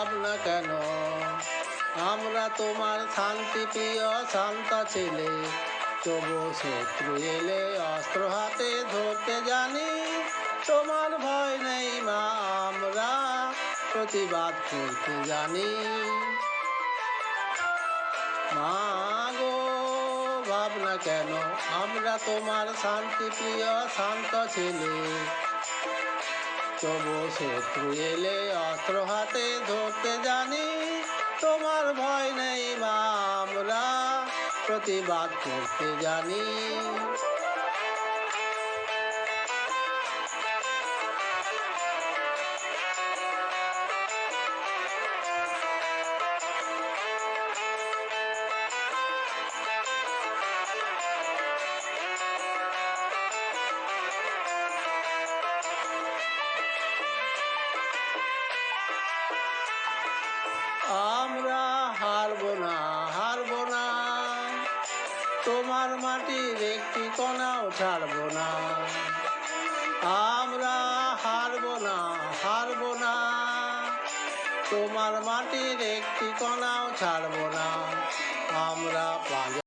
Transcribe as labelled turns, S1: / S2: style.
S1: ভাবনা কেন? আমরা তোমার শান্তি প্রিয় শান্ত ছেলে, তবু শত্রু এলে অস্ত্র হাতে ধরতে জানি। তোমার ভয় নেই মা, আমরা প্রতিবাদ করতে জানি। মা গো ভাবনা কেন? আমরা তোমার শান্তি প্রিয় শান্ত ছেলে, তবু শত্রু এলে অস্ত্র হাতে ধরতে জানি। তোমার ভয় নেই মা, আমরা প্রতিবাদ করতে জানি। আমরা হারবো না, হারবো না, তোমার মাটির একটি কণাও ছাড়বো না। আমরা হারবো না, হারবো না, তোমার মাটির একটি কণাও ছাড়বো না। আমরা